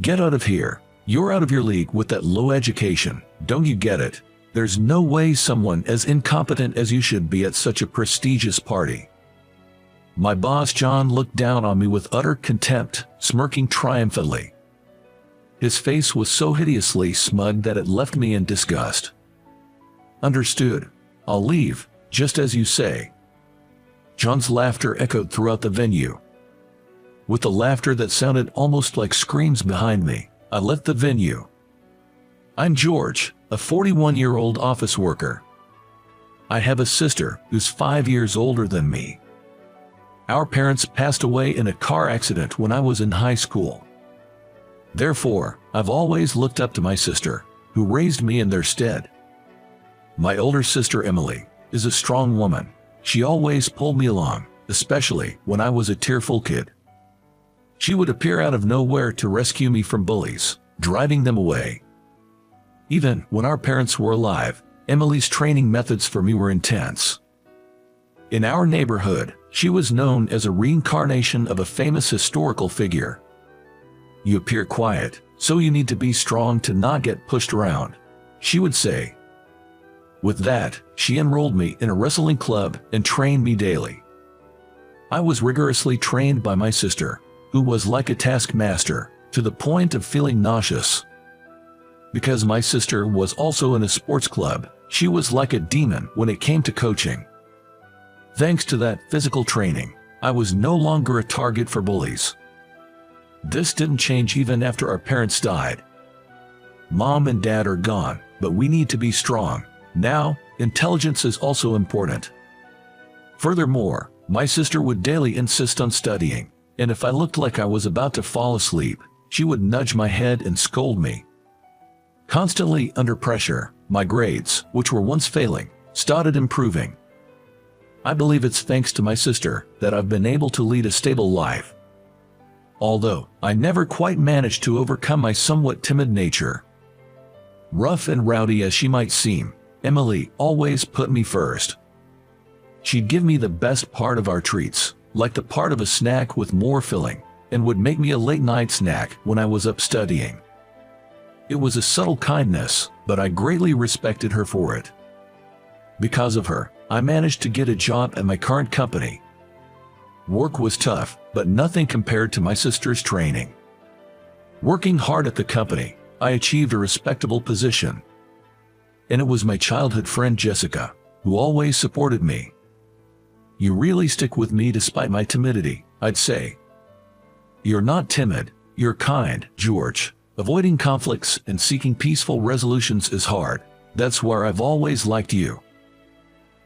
Get out of here. You're out of your league with that low education. Don't you get it? There's no way someone as incompetent as you should be at such a prestigious party. My boss John looked down on me with utter contempt, smirking triumphantly. His face was so hideously smug that it left me in disgust. Understood. I'll leave, just as you say. John's laughter echoed throughout the venue. With the laughter that sounded almost like screams behind me, I left the venue. I'm George, a 41-year-old office worker. I have a sister who's 5 years older than me. Our parents passed away in a car accident when I was in high school. Therefore, I've always looked up to my sister, who raised me in their stead. My older sister Emily is a strong woman. She always pulled me along, especially when I was a tearful kid. She would appear out of nowhere to rescue me from bullies, driving them away. Even when our parents were alive, Emily's training methods for me were intense. In our neighborhood, she was known as a reincarnation of a famous historical figure. You appear quiet, so you need to be strong to not get pushed around, she would say. With that, she enrolled me in a wrestling club and trained me daily. I was rigorously trained by my sister, who was like a taskmaster, to the point of feeling nauseous. Because my sister was also in a sports club, she was like a demon when it came to coaching. Thanks to that physical training, I was no longer a target for bullies. This didn't change even after our parents died. Mom and Dad are gone, but we need to be strong. Now, intelligence is also important. Furthermore, my sister would daily insist on studying, and if I looked like I was about to fall asleep, she would nudge my head and scold me. Constantly under pressure, my grades, which were once failing, started improving. I believe it's thanks to my sister that I've been able to lead a stable life. Although, I never quite managed to overcome my somewhat timid nature. Rough and rowdy as she might seem, Emily always put me first. She'd give me the best part of our treats, like the part of a snack with more filling, and would make me a late-night snack when I was up studying. It was a subtle kindness, but I greatly respected her for it. Because of her, I managed to get a job at my current company. Work was tough, but nothing compared to my sister's training. Working hard at the company, I achieved a respectable position. And it was my childhood friend Jessica, who always supported me. You really stick with me despite my timidity, I'd say. You're not timid, you're kind, George. Avoiding conflicts and seeking peaceful resolutions is hard. That's where I've always liked you.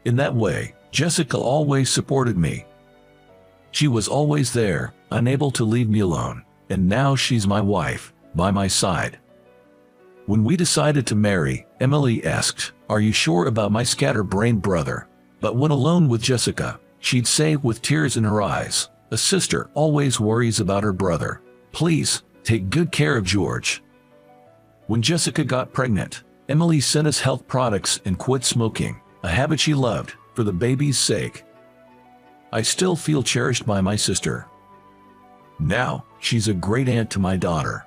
In that way, Jessica always supported me. She was always there, unable to leave me alone, and now she's my wife, by my side. When we decided to marry, Emily asked, "Are you sure about my scatterbrained brother?" But when alone with Jessica, she'd say with tears in her eyes, "A sister always worries about her brother. Please, take good care of George." When Jessica got pregnant, Emily sent us health products and quit smoking, a habit she loved, for the baby's sake. I still feel cherished by my sister. Now, she's a great aunt to my daughter.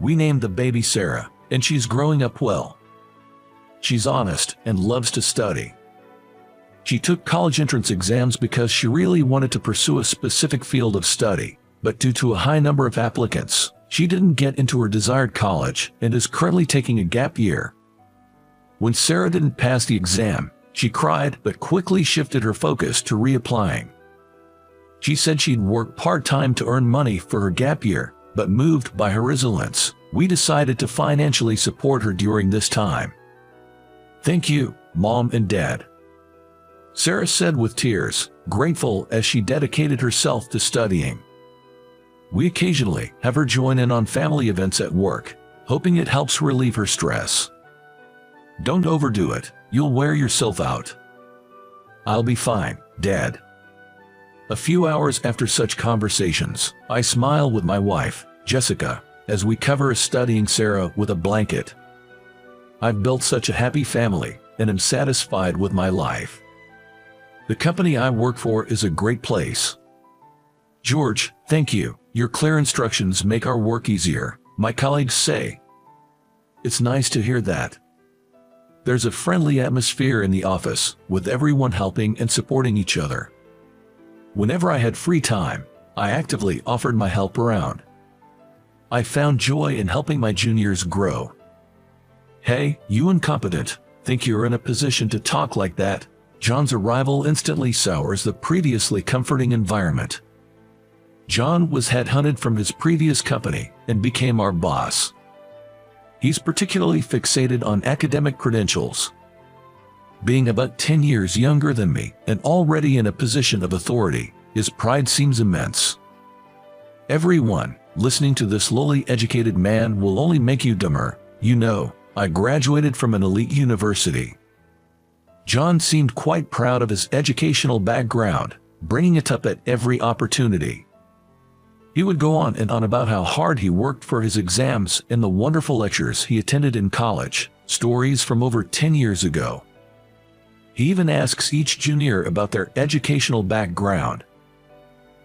We named the baby Sarah, and she's growing up well. She's honest and loves to study. She took college entrance exams because she really wanted to pursue a specific field of study, but due to a high number of applicants, she didn't get into her desired college and is currently taking a gap year. When Sarah didn't pass the exam, she cried but quickly shifted her focus to reapplying. She said she'd work part-time to earn money for her gap year, but moved by her resilience, we decided to financially support her during this time. Thank you, Mom and Dad. Sarah said with tears, grateful as she dedicated herself to studying. We occasionally have her join in on family events at work, hoping it helps relieve her stress. Don't overdo it, you'll wear yourself out. I'll be fine, Dad. A few hours after such conversations, I smile with my wife, Jessica, as we cover studying Sarah with a blanket. I've built such a happy family, and am satisfied with my life. The company I work for is a great place. George, thank you. Your clear instructions make our work easier, my colleagues say. It's nice to hear that. There's a friendly atmosphere in the office, with everyone helping and supporting each other. Whenever I had free time, I actively offered my help around. I found joy in helping my juniors grow. Hey, you incompetent, think you're in a position to talk like that? John's arrival instantly sours the previously comforting environment. John was headhunted from his previous company and became our boss. He's particularly fixated on academic credentials. Being about 10 years younger than me and already in a position of authority, his pride seems immense. Everyone listening to this lowly educated man will only make you dumber. You know, I graduated from an elite university. John seemed quite proud of his educational background, bringing it up at every opportunity. He would go on and on about how hard he worked for his exams and the wonderful lectures he attended in college, stories from over 10 years ago. He even asks each junior about their educational background.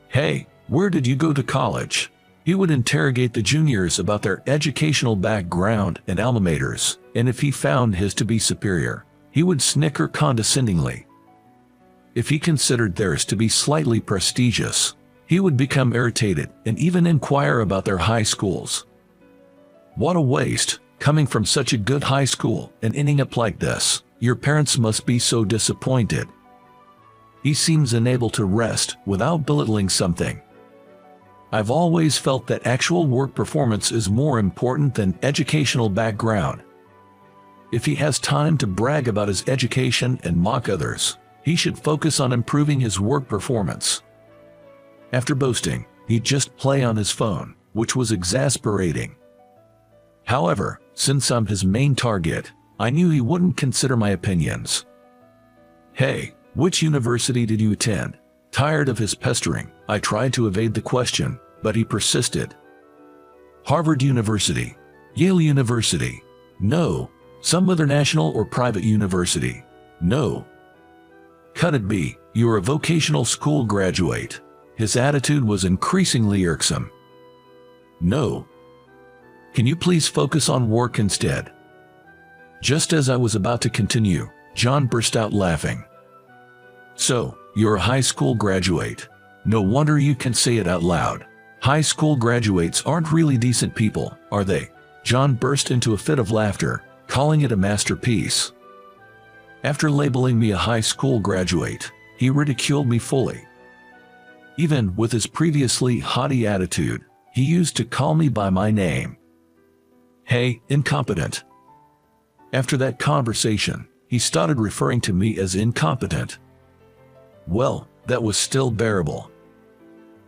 Hey, where did you go to college? He would interrogate the juniors about their educational background and alma maters, and if he found his to be superior, he would snicker condescendingly. If he considered theirs to be slightly prestigious, he would become irritated and even inquire about their high schools. What a waste, coming from such a good high school and ending up like this. Your parents must be so disappointed. He seems unable to rest without belittling something. I've always felt that actual work performance is more important than educational background. If he has time to brag about his education and mock others, he should focus on improving his work performance. After boasting, he'd just play on his phone, which was exasperating. However, since I'm his main target, I knew he wouldn't consider my opinions. Hey, which university did you attend? Tired of his pestering, I tried to evade the question, but he persisted. Harvard University, Yale University, no. Some other national or private university, no. Could it be, you're a vocational school graduate? His attitude was increasingly irksome. No. Can you please focus on work instead? Just as I was about to continue, John burst out laughing. So, you're a high school graduate. No wonder you can say it out loud. High school graduates aren't really decent people, are they? John burst into a fit of laughter, calling it a masterpiece. After labeling me a high school graduate, he ridiculed me fully. Even with his previously haughty attitude, he used to call me by my name. Hey, incompetent. After that conversation, he started referring to me as incompetent. Well, that was still bearable.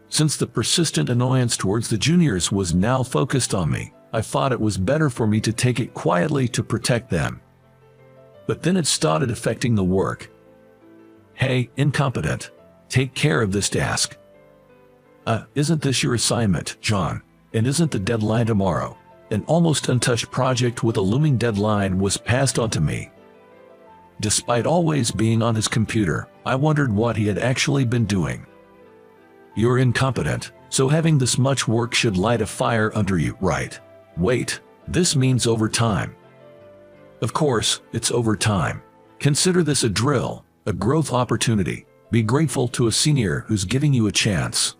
Since the persistent annoyance towards the juniors was now focused on me, I thought it was better for me to take it quietly to protect them. But then it started affecting the work. Hey, incompetent. Take care of this task. Isn't this your assignment, John? And isn't the deadline tomorrow? An almost untouched project with a looming deadline was passed on to me. Despite always being on his computer, I wondered what he had actually been doing. You're incompetent, so having this much work should light a fire under you, right? Wait, this means overtime. Of course, it's overtime. Consider this a drill, a growth opportunity. Be grateful to a senior who's giving you a chance.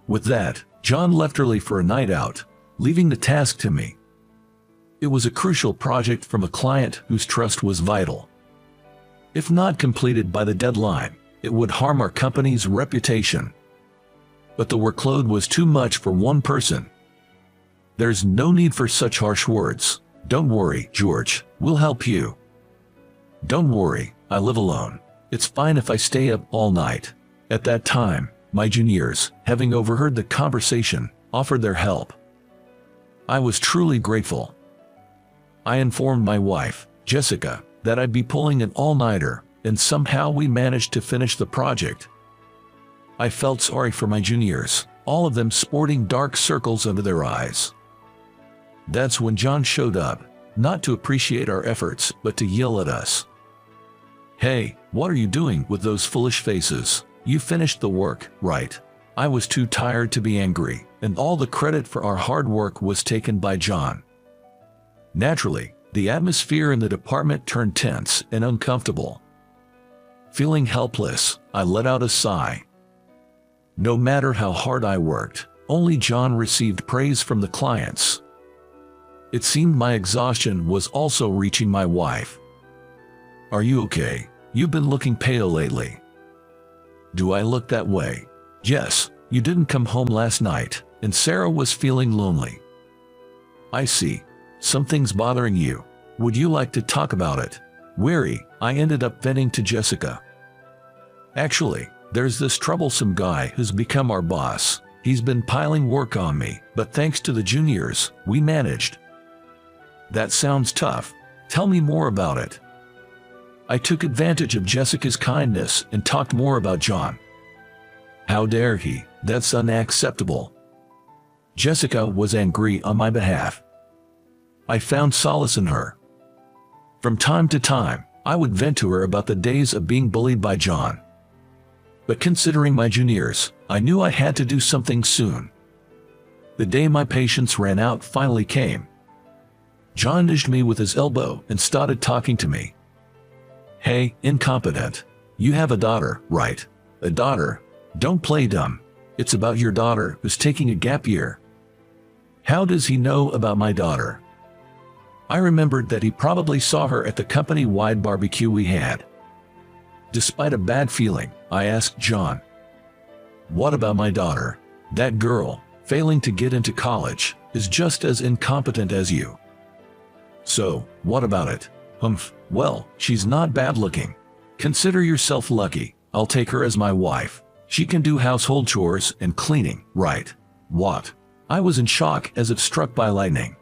With that, John left early for a night out, leaving the task to me. It was a crucial project from a client whose trust was vital. If not completed by the deadline, it would harm our company's reputation. But the workload was too much for one person. There's no need for such harsh words. Don't worry, George, we'll help you. Don't worry, I live alone. It's fine if I stay up all night. At that time, my juniors, having overheard the conversation, offered their help. I was truly grateful. I informed my wife, Jessica, that I'd be pulling an all-nighter, and somehow we managed to finish the project. I felt sorry for my juniors, all of them sporting dark circles under their eyes. That's when John showed up, not to appreciate our efforts, but to yell at us. Hey, what are you doing with those foolish faces? You finished the work, right? I was too tired to be angry, and all the credit for our hard work was taken by John. Naturally, the atmosphere in the department turned tense and uncomfortable. Feeling helpless, I let out a sigh. No matter how hard I worked, only John received praise from the clients. It seemed my exhaustion was also reaching my wife. "Are you okay? You've been looking pale lately." "Do I look that way?" "Yes, you didn't come home last night, and Sarah was feeling lonely." "I see. Something's bothering you. Would you like to talk about it?" Weary, I ended up venting to Jessica. "Actually, there's this troublesome guy who's become our boss. He's been piling work on me, but thanks to the juniors, we managed." "That sounds tough. Tell me more about it." I took advantage of Jessica's kindness and talked more about John. "How dare he? That's unacceptable." Jessica was angry on my behalf. I found solace in her. From time to time, I would vent to her about the days of being bullied by John. But considering my juniors, I knew I had to do something soon. The day my patience ran out finally came. John nudged me with his elbow and started talking to me. "Hey, incompetent. You have a daughter, right?" "A daughter? Don't play dumb. It's about your daughter who's taking a gap year." "How does he know about my daughter?" I remembered that he probably saw her at the company-wide barbecue we had. Despite a bad feeling, I asked John, "What about my daughter? That girl, failing to get into college, is just as incompetent as you." "So, what about it?" "Humph, well, she's not bad looking. Consider yourself lucky. I'll take her as my wife. She can do household chores and cleaning, right?" "What?" I was in shock as if struck by lightning.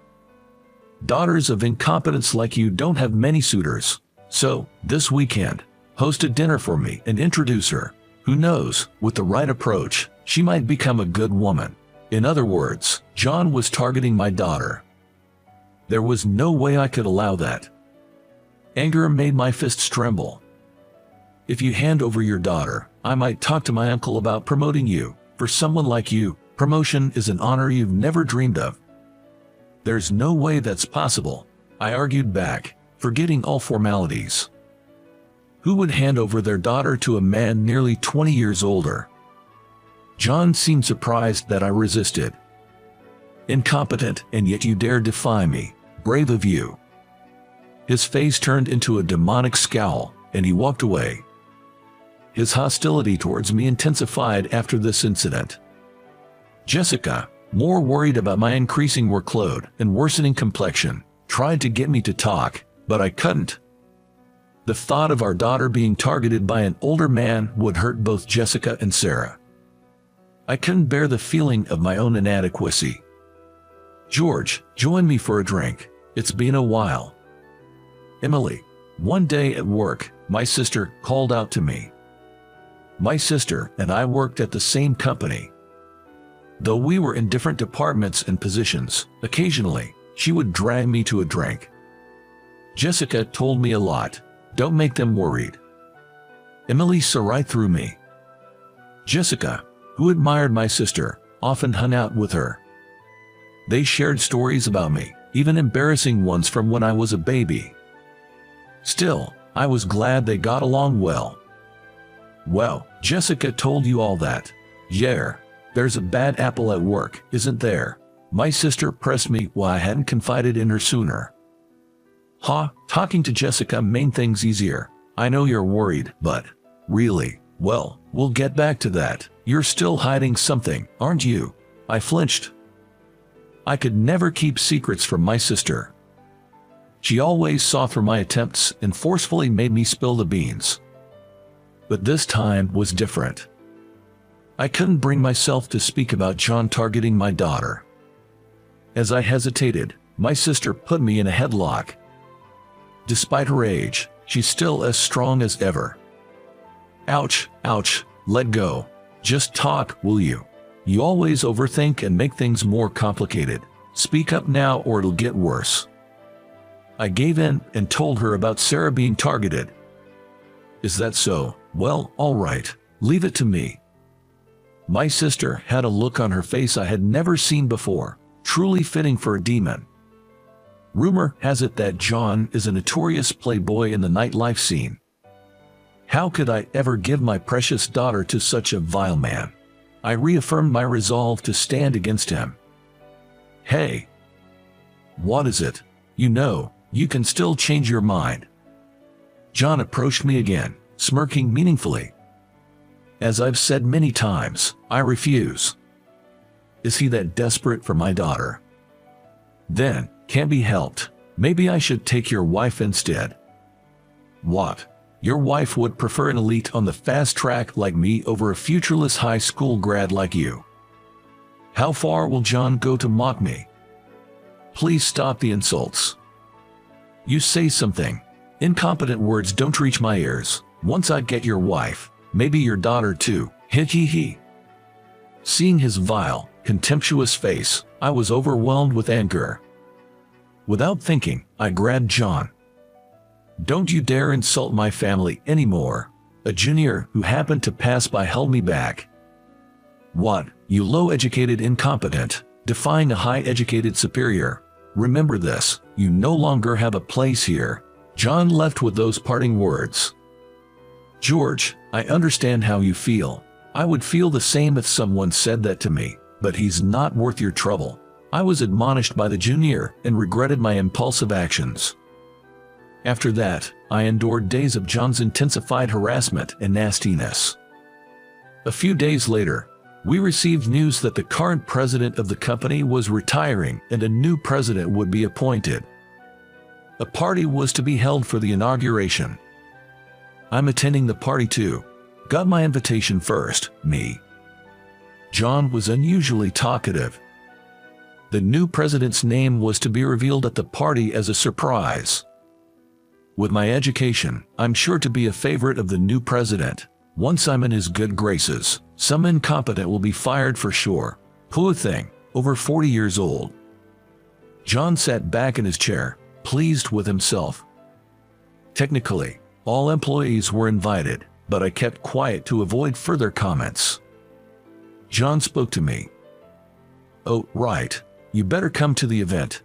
"Daughters of incompetence like you don't have many suitors. So, this weekend, host a dinner for me and introduce her. Who knows, with the right approach, she might become a good woman." In other words, John was targeting my daughter. There was no way I could allow that. Anger made my fists tremble. "If you hand over your daughter, I might talk to my uncle about promoting you. For someone like you, promotion is an honor you've never dreamed of." "There's no way that's possible," I argued back, forgetting all formalities. Who would hand over their daughter to a man nearly 20 years older? John seemed surprised that I resisted. "Incompetent, and yet you dare defy me. Brave of you." His face turned into a demonic scowl, and he walked away. His hostility towards me intensified after this incident. Jessica, more worried about my increasing workload and worsening complexion, tried to get me to talk, but I couldn't. The thought of our daughter being targeted by an older man would hurt both Jessica and Sarah. I couldn't bear the feeling of my own inadequacy. "George, join me for a drink. It's been a while." "Emily." One day at work, my sister called out to me. My sister and I worked at the same company. Though we were in different departments and positions, occasionally, she would drag me to a drink. Jessica told me a lot. Don't make them worried. Emily saw right through me. Jessica, who admired my sister, often hung out with her. They shared stories about me, even embarrassing ones from when I was a baby. Still, I was glad they got along well. "Well, Jessica told you all that." "Yeah, there's a bad apple at work, isn't there?" My sister pressed me why I hadn't confided in her sooner. Talking to Jessica made things easier. "I know you're worried, but..." "Really? Well, we'll get back to that. You're still hiding something, aren't you?" I flinched. I could never keep secrets from my sister. She always saw through my attempts and forcefully made me spill the beans. But this time was different. I couldn't bring myself to speak about John targeting my daughter. As I hesitated, my sister put me in a headlock. Despite her age, she's still as strong as ever. "Ouch, ouch, let go. Just talk, will you? You always overthink and make things more complicated. Speak up now or it'll get worse." I gave in and told her about Sarah being targeted. "Is that so? Well, all right, leave it to me." My sister had a look on her face I had never seen before, truly fitting for a demon. Rumor has it that John is a notorious playboy in the nightlife scene. How could I ever give my precious daughter to such a vile man? I reaffirmed my resolve to stand against him. Hey! What is it? You know, you can still change your mind. John approached me again, smirking meaningfully. As I've said many times, I refuse. Is he that desperate for my daughter? Then, can't be helped. Maybe I should take your wife instead. What? Your wife would prefer an elite on the fast track like me over a futureless high school grad like you. How far will John go to mock me? Please stop the insults. You say something. Incompetent words don't reach my ears. Once I get your wife, maybe your daughter too. Hee hee hee. Seeing his vile, contemptuous face, I was overwhelmed with anger. Without thinking, I grabbed John. Don't you dare insult my family anymore. A junior who happened to pass by held me back. What, you low-educated incompetent, defying a high-educated superior. Remember this, you no longer have a place here. John left with those parting words. George, I understand how you feel. I would feel the same if someone said that to me, but he's not worth your trouble. I was admonished by the junior and regretted my impulsive actions. After that, I endured days of John's intensified harassment and nastiness. A few days later, we received news that the current president of the company was retiring and a new president would be appointed. A party was to be held for the inauguration. I'm attending the party too. Got my invitation first, me. John was unusually talkative. The new president's name was to be revealed at the party as a surprise. With my education, I'm sure to be a favorite of the new president. Once I'm in his good graces, some incompetent will be fired for sure. Poor thing, over 40 years old. John sat back in his chair, pleased with himself. Technically, all employees were invited, but I kept quiet to avoid further comments. John spoke to me. Oh, right. You better come to the event.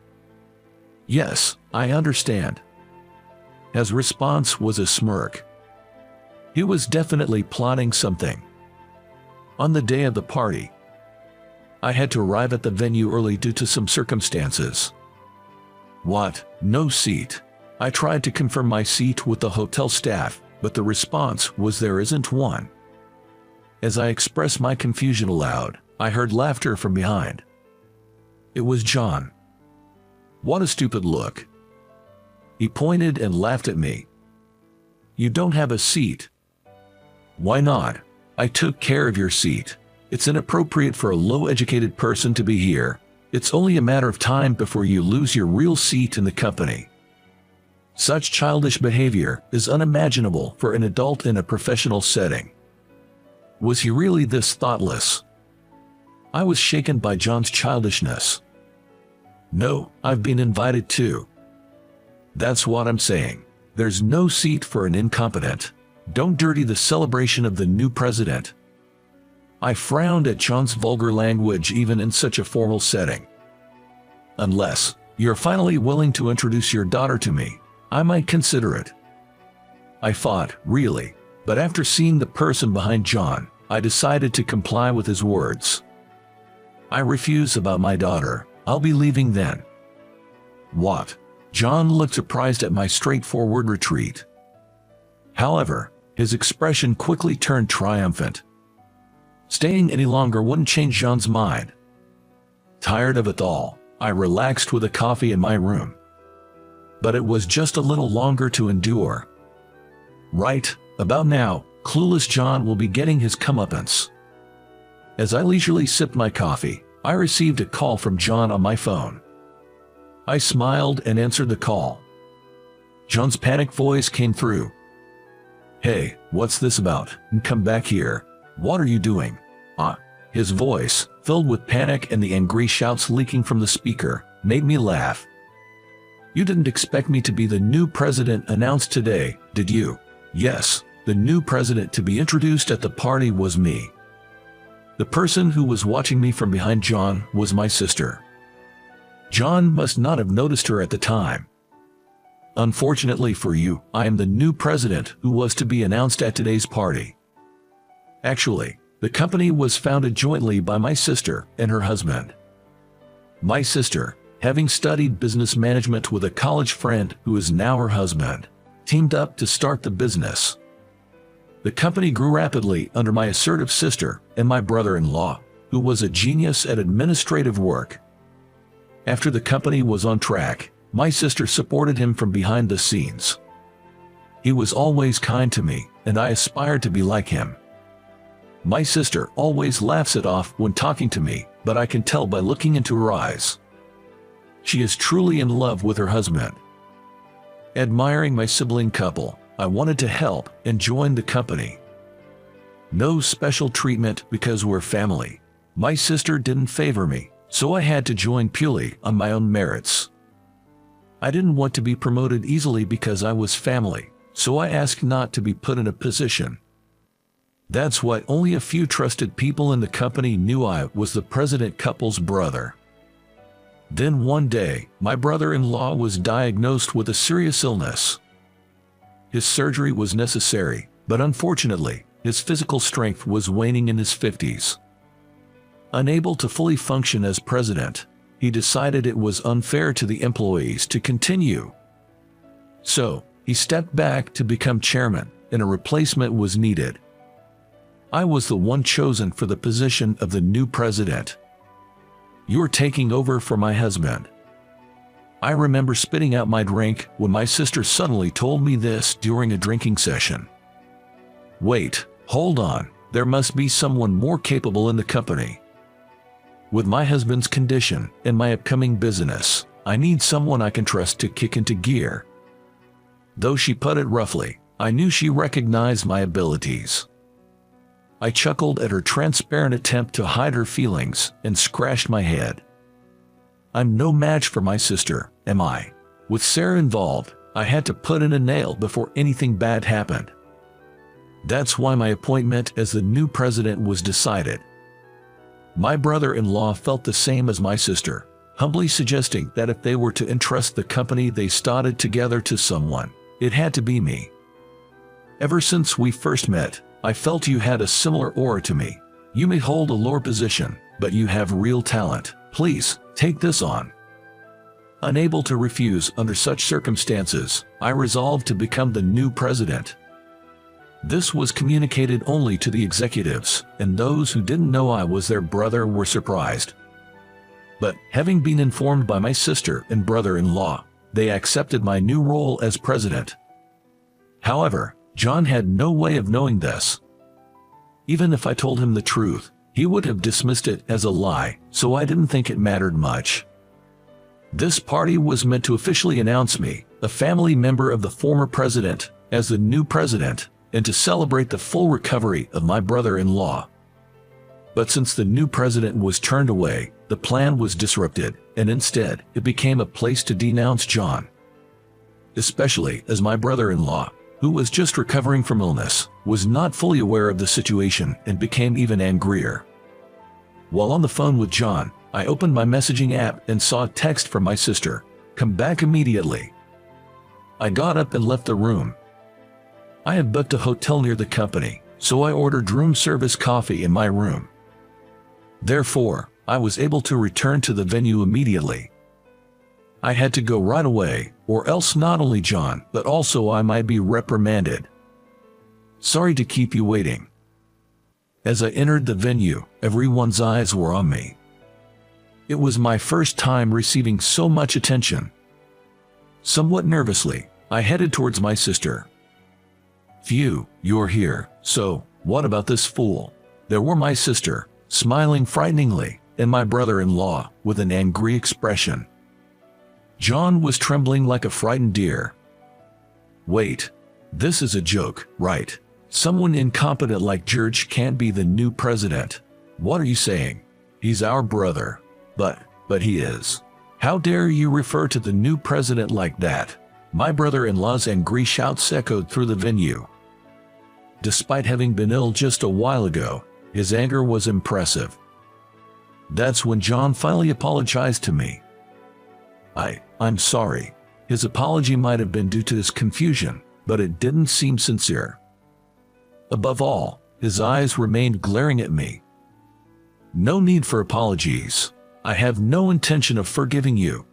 Yes, I understand. His response was a smirk. He was definitely plotting something. On the day of the party, I had to arrive at the venue early due to some circumstances. What? No seat? I tried to confirm my seat with the hotel staff, but the response was there isn't one. As I expressed my confusion aloud, I heard laughter from behind. It was John. What a stupid look. He pointed and laughed at me. You don't have a seat. Why not? I took care of your seat. It's inappropriate for a low-educated person to be here. It's only a matter of time before you lose your real seat in the company. Such childish behavior is unimaginable for an adult in a professional setting. Was he really this thoughtless? I was shaken by John's childishness. No, I've been invited too. That's what I'm saying. There's no seat for an incompetent. Don't dirty the celebration of the new president. I frowned at John's vulgar language even in such a formal setting. Unless you're finally willing to introduce your daughter to me, I might consider it. I thought, really, but after seeing the person behind John, I decided to comply with his words. I refuse about my daughter. I'll be leaving then. What? John looked surprised at my straightforward retreat. However, his expression quickly turned triumphant. Staying any longer wouldn't change John's mind. Tired of it all, I relaxed with a coffee in my room. But it was just a little longer to endure. Right, about now, clueless John will be getting his comeuppance. As I leisurely sipped my coffee, I received a call from John on my phone. I smiled and answered the call. John's panicked voice came through. Hey, what's this about? Come back here. What are you doing? His voice, filled with panic and the angry shouts leaking from the speaker, made me laugh. You didn't expect me to be the new president announced today, did you? Yes, the new president to be introduced at the party was me. The person who was watching me from behind John was my sister. John must not have noticed her at the time. Unfortunately for you, I am the new president who was to be announced at today's party. Actually, the company was founded jointly by my sister and her husband. My sister, having studied business management with a college friend who is now her husband, teamed up to start the business. The company grew rapidly under my assertive sister and my brother-in-law, who was a genius at administrative work. After the company was on track, my sister supported him from behind the scenes. He was always kind to me, and I aspired to be like him. My sister always laughs it off when talking to me, but I can tell by looking into her eyes. She is truly in love with her husband. Admiring my sibling couple, I wanted to help and join the company. No special treatment because we're family. My sister didn't favor me, so I had to join purely on my own merits. I didn't want to be promoted easily because I was family, so I asked not to be put in a position. That's why only a few trusted people in the company knew I was the president couple's brother. Then one day, my brother-in-law was diagnosed with a serious illness. His surgery was necessary, but unfortunately, his physical strength was waning in his 50s. Unable to fully function as president, he decided it was unfair to the employees to continue. So, he stepped back to become chairman, and a replacement was needed. I was the one chosen for the position of the new president. You're taking over for my husband. I remember spitting out my drink when my sister suddenly told me this during a drinking session. Wait, hold on, there must be someone more capable in the company. With my husband's condition and my upcoming business, I need someone I can trust to kick into gear. Though she put it roughly, I knew she recognized my abilities. I chuckled at her transparent attempt to hide her feelings and scratched my head. I'm no match for my sister, am I? With Sarah involved, I had to put in a nail before anything bad happened. That's why my appointment as the new president was decided. My brother-in-law felt the same as my sister, humbly suggesting that if they were to entrust the company they started together to someone, it had to be me. Ever since we first met, I felt you had a similar aura to me. You may hold a lower position, but you have real talent. Please, take this on. Unable to refuse under such circumstances, I resolved to become the new president. This was communicated only to the executives, and those who didn't know I was their brother were surprised. But, having been informed by my sister and brother-in-law, they accepted my new role as president. However, John had no way of knowing this. Even if I told him the truth, he would have dismissed it as a lie, so I didn't think it mattered much. This party was meant to officially announce me, a family member of the former president, as the new president, and to celebrate the full recovery of my brother-in-law. But since the new president was turned away, the plan was disrupted, and instead, it became a place to denounce John. Especially as my brother-in-law, who was just recovering from illness, was not fully aware of the situation and became even angrier. While on the phone with John, I opened my messaging app and saw a text from my sister, "Come back immediately." I got up and left the room. I had booked a hotel near the company, so I ordered room service coffee in my room. Therefore, I was able to return to the venue immediately. I had to go right away, or else not only John, but also I might be reprimanded. Sorry to keep you waiting. As I entered the venue, everyone's eyes were on me. It was my first time receiving so much attention. Somewhat nervously, I headed towards my sister. "Phew, you're here, so what about this fool?" There were my sister, smiling frighteningly, and my brother-in-law, with an angry expression. John was trembling like a frightened deer. "Wait, this is a joke, right? Someone incompetent like George can't be the new president. What are you saying? He's our brother." But he is. How dare you refer to the new president like that? My brother-in-law's angry shouts echoed through the venue. Despite having been ill just a while ago, His anger was impressive. That's when John finally apologized to me. I'm sorry. His apology might have been due to his confusion, but it didn't seem sincere. Above all, his eyes remained glaring at me. No need for apologies. I have no intention of forgiving you.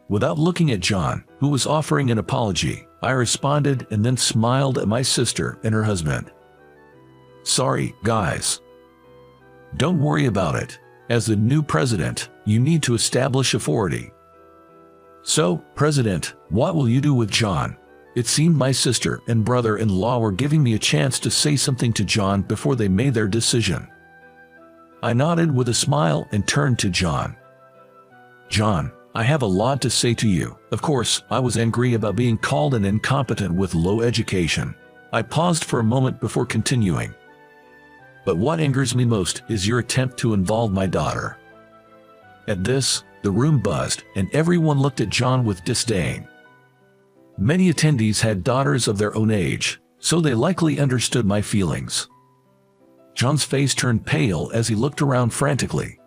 Without looking at John, who was offering an apology, I responded and then smiled at my sister and her husband. Sorry, guys. Don't worry about it. As the new president, you need to establish authority. So, President, what will you do with John? It seemed my sister and brother-in-law were giving me a chance to say something to John before they made their decision. I nodded with a smile and turned to John. John, I have a lot to say to you. Of course, I was angry about being called an incompetent with low education. I paused for a moment before continuing. But what angers me most is your attempt to involve my daughter. At this, the room buzzed, and everyone looked at John with disdain. Many attendees had daughters of their own age, so they likely understood my feelings. John's face turned pale as he looked around frantically.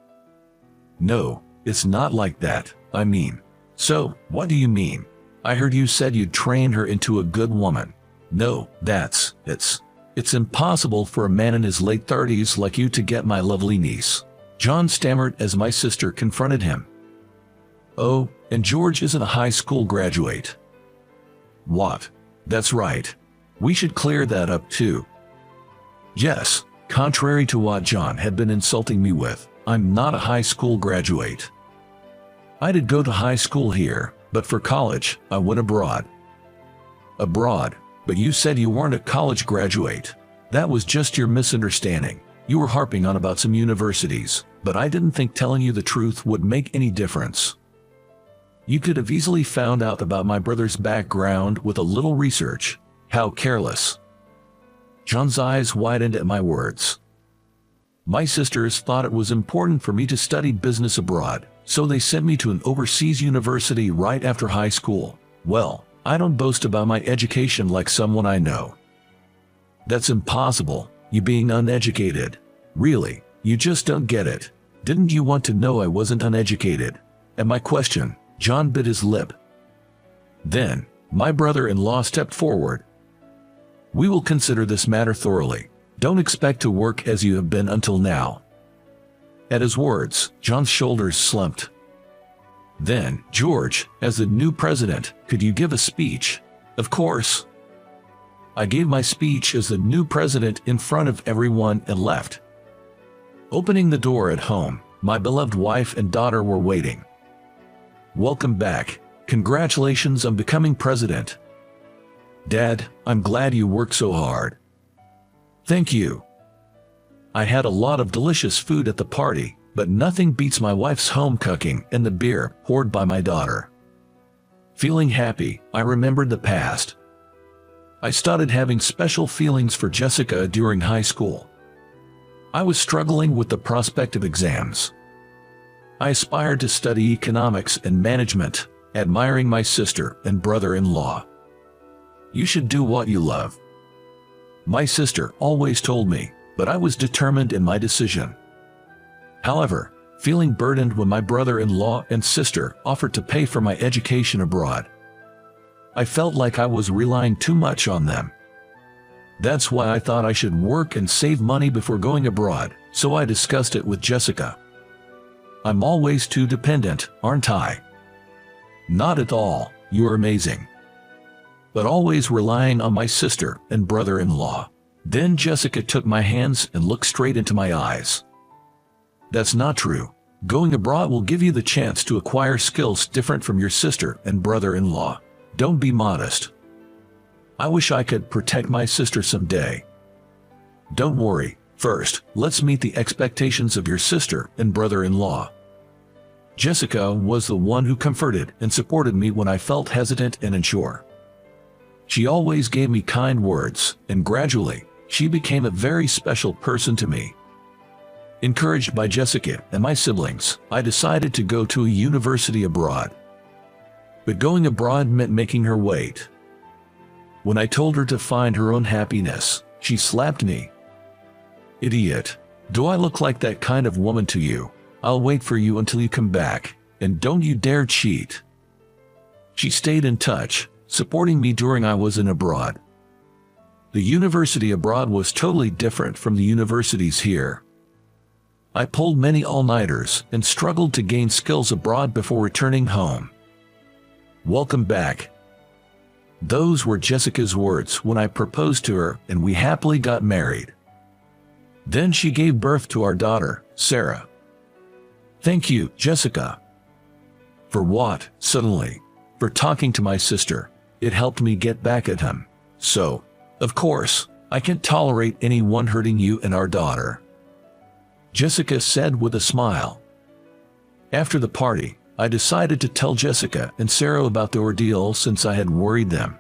No, it's not like that. I mean, so, what do you mean? I heard you said you'd train her into a good woman. No, it's impossible for a man in his late 30s like you to get my lovely niece. John stammered as my sister confronted him. Oh, and George isn't a high school graduate. What? That's right. We should clear that up too. Yes, contrary to what John had been insulting me with, I'm not a high school graduate. I did go to high school here, but for college, I went abroad. Abroad? But you said you weren't a college graduate. That was just your misunderstanding. You were harping on about some universities, but I didn't think telling you the truth would make any difference. You could have easily found out about my brother's background with a little research. How careless. John's eyes widened at my words. My sisters thought it was important for me to study business abroad, so they sent me to an overseas university right after high school. Well, I don't boast about my education like someone I know. That's impossible, you being uneducated. Really, you just don't get it. Didn't you want to know I wasn't uneducated? At my question, John bit his lip. Then, my brother-in-law stepped forward. We will consider this matter thoroughly. Don't expect to work as you have been until now. At his words, John's shoulders slumped. Then, George, as the new president, could you give a speech? Of course. I gave my speech as the new president in front of everyone and left. Opening the door at home, my beloved wife and daughter were waiting. Welcome back. Congratulations on becoming president. Dad, I'm glad you worked so hard. Thank you. I had a lot of delicious food at the party, but nothing beats my wife's home cooking and the beer poured by my daughter. Feeling happy, I remembered the past. I started having special feelings for Jessica during high school. I was struggling with the prospect of exams. I aspired to study economics and management, admiring my sister and brother-in-law. You should do what you love. My sister always told me, but I was determined in my decision. However, feeling burdened when my brother-in-law and sister offered to pay for my education abroad, I felt like I was relying too much on them. That's why I thought I should work and save money before going abroad, so I discussed it with Jessica. I'm always too dependent, aren't I? Not at all, you're amazing. But always relying on my sister and brother-in-law. Then Jessica took my hands and looked straight into my eyes. That's not true. Going abroad will give you the chance to acquire skills different from your sister and brother-in-law. Don't be modest. I wish I could protect my sister someday. Don't worry. First, let's meet the expectations of your sister and brother-in-law. Jessica was the one who comforted and supported me when I felt hesitant and unsure. She always gave me kind words, and gradually, she became a very special person to me. Encouraged by Jessica and my siblings, I decided to go to a university abroad. But going abroad meant making her wait. When I told her to find her own happiness, she slapped me. Idiot. Do I look like that kind of woman to you? I'll wait for you until you come back, and don't you dare cheat. She stayed in touch, supporting me during I was in abroad. The university abroad was totally different from the universities here. I pulled many all-nighters and struggled to gain skills abroad before returning home. Welcome back. Those were Jessica's words when I proposed to her, and we happily got married. Then she gave birth to our daughter, Sarah. Thank you, Jessica. For what? Suddenly. For talking to my sister. It helped me get back at him. So, of course, I can't tolerate anyone hurting you and our daughter. Jessica said with a smile. After the party, I decided to tell Jessica and Sarah about the ordeal since I had worried them.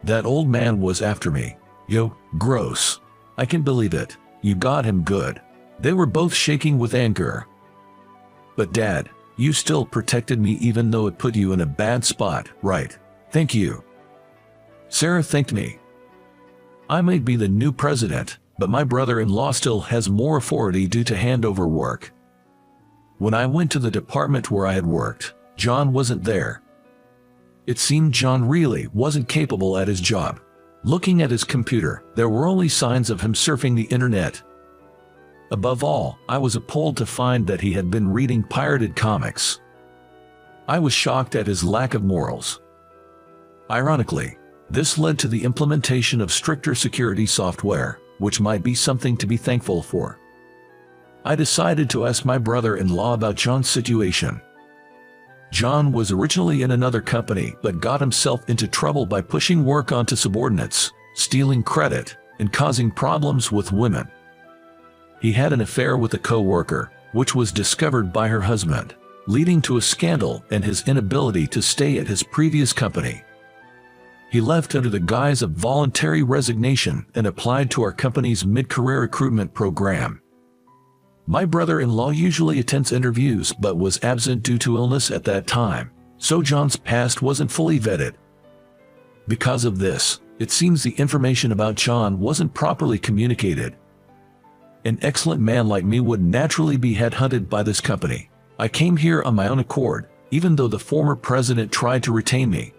That old man was after me. Yo, gross. I can believe it. You got him good. They were both shaking with anger. But Dad, you still protected me even though it put you in a bad spot, right? Thank you. Sarah thanked me. I might be the new president, but my brother-in-law still has more authority due to handover work. When I went to the department where I had worked, John wasn't there. It seemed John really wasn't capable at his job. Looking at his computer, there were only signs of him surfing the internet. Above all, I was appalled to find that he had been reading pirated comics. I was shocked at his lack of morals. Ironically, this led to the implementation of stricter security software, which might be something to be thankful for. I decided to ask my brother-in-law about John's situation. John was originally in another company but got himself into trouble by pushing work onto subordinates, stealing credit, and causing problems with women. He had an affair with a co-worker, which was discovered by her husband, leading to a scandal and his inability to stay at his previous company. He left under the guise of voluntary resignation and applied to our company's mid-career recruitment program. My brother-in-law usually attends interviews but was absent due to illness at that time, so John's past wasn't fully vetted. Because of this, it seems the information about John wasn't properly communicated. An excellent man like me would naturally be headhunted by this company. I came here on my own accord, even though the former president tried to retain me.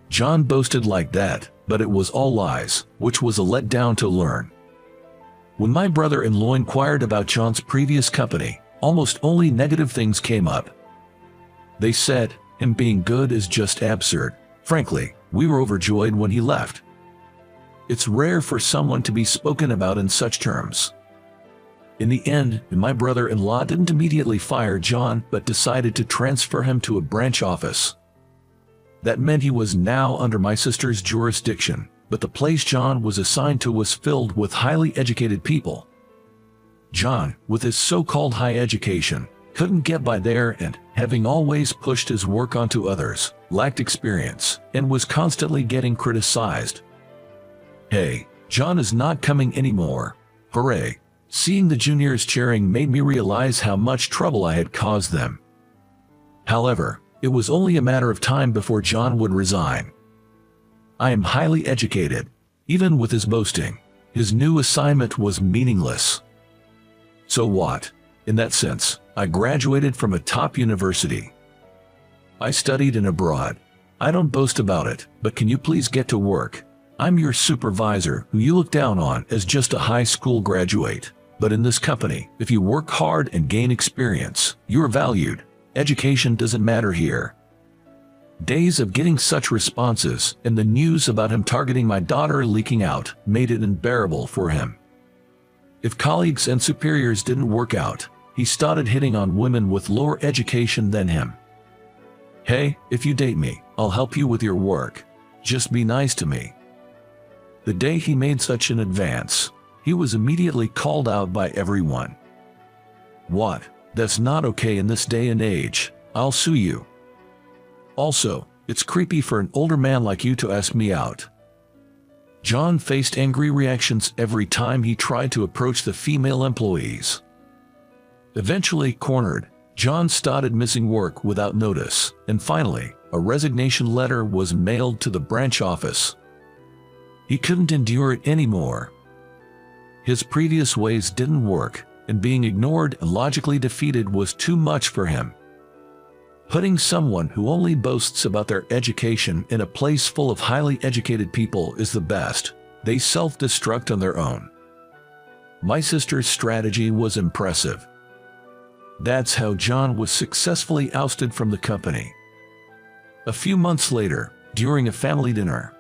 John boasted like that, but it was all lies, which was a letdown to learn. When my brother-in-law inquired about John's previous company, almost only negative things came up. They said, him being good is just absurd. Frankly, we were overjoyed when he left. It's rare for someone to be spoken about in such terms. In the end, my brother-in-law didn't immediately fire John but decided to transfer him to a branch office. That meant he was now under my sister's jurisdiction, but the place John was assigned to was filled with highly educated people. John, with his so-called high education, couldn't get by there and, having always pushed his work onto others, lacked experience and was constantly getting criticized. Hey, John is not coming anymore. Hooray. Seeing the juniors cheering made me realize how much trouble I had caused them. However, it was only a matter of time before John would resign. I am highly educated. Even with his boasting, his new assignment was meaningless. So what? In that sense, I graduated from a top university. I studied in abroad. I don't boast about it, but can you please get to work? I'm your supervisor who you look down on as just a high school graduate. But in this company, if you work hard and gain experience, you're valued. Education doesn't matter here. Days of getting such responses and the news about him targeting my daughter leaking out made it unbearable for him. If colleagues and superiors didn't work out, he started hitting on women with lower education than him. Hey, if you date me, I'll help you with your work. Just be nice to me. The day he made such an advance, he was immediately called out by everyone. What? That's not okay in this day and age. I'll sue you. Also, it's creepy for an older man like you to ask me out. John faced angry reactions every time he tried to approach the female employees. Eventually cornered, John started missing work without notice, and finally, a resignation letter was mailed to the branch office. He couldn't endure it anymore. His previous ways didn't work, and being ignored and logically defeated was too much for him. Putting someone who only boasts about their education in a place full of highly educated people is the best. They self-destruct on their own. My sister's strategy was impressive. That's how John was successfully ousted from the company. A few months later, during a family dinner,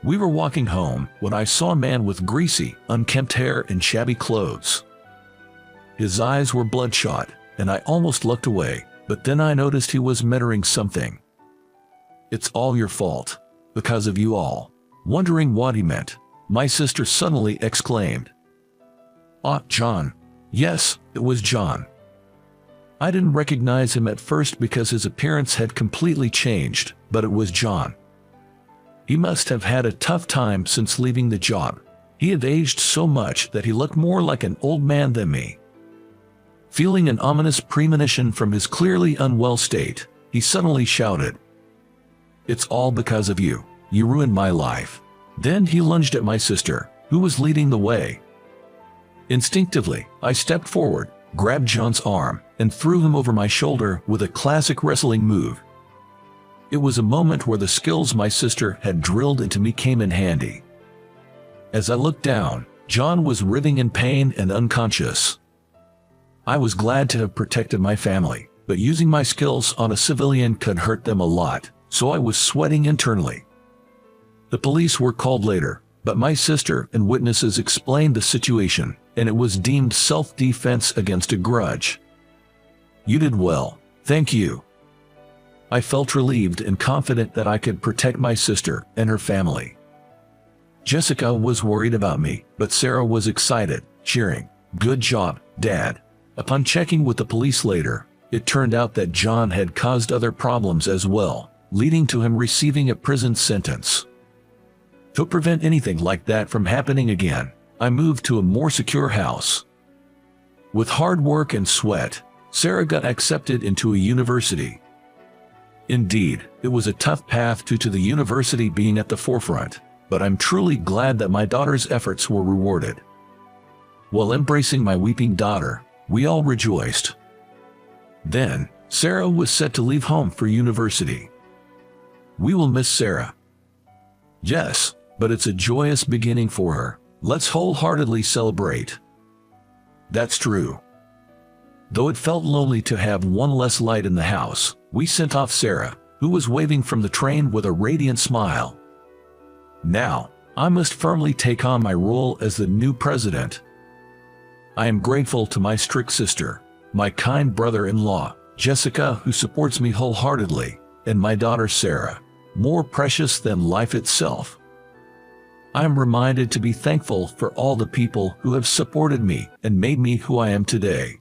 we were walking home when I saw a man with greasy, unkempt hair and shabby clothes. His eyes were bloodshot, and I almost looked away, but then I noticed he was muttering something. "It's all your fault. Because of you all." Wondering what he meant, my sister suddenly exclaimed, "Ah, John." Yes, it was John. I didn't recognize him at first because his appearance had completely changed, but it was John. He must have had a tough time since leaving the job. He had aged so much that he looked more like an old man than me. Feeling an ominous premonition from his clearly unwell state, he suddenly shouted, "It's all because of you. You ruined my life." Then he lunged at my sister, who was leading the way. Instinctively, I stepped forward, grabbed John's arm, and threw him over my shoulder with a classic wrestling move. It was a moment where the skills my sister had drilled into me came in handy. As I looked down, John was writhing in pain and unconscious. I was glad to have protected my family, but using my skills on a civilian could hurt them a lot, so I was sweating internally. The police were called later, but my sister and witnesses explained the situation, and it was deemed self-defense against a grudge. "You did well, thank you." I felt relieved and confident that I could protect my sister and her family. Jessica was worried about me, but Sarah was excited, cheering, "Good job, Dad." Upon checking with the police later, it turned out that John had caused other problems as well, leading to him receiving a prison sentence. To prevent anything like that from happening again, I moved to a more secure house. With hard work and sweat, Sarah got accepted into a university. Indeed, it was a tough path due to the university being at the forefront, but I'm truly glad that my daughter's efforts were rewarded. While embracing my weeping daughter, we all rejoiced. Then, Sarah was set to leave home for university. We will miss Sarah. Yes, but it's a joyous beginning for her. Let's wholeheartedly celebrate. That's true. Though it felt lonely to have one less light in the house, we sent off Sarah, who was waving from the train with a radiant smile. Now, I must firmly take on my role as the new president. I am grateful to my strict sister, my kind brother-in-law, Jessica, who supports me wholeheartedly, and my daughter Sarah, more precious than life itself. I am reminded to be thankful for all the people who have supported me and made me who I am today.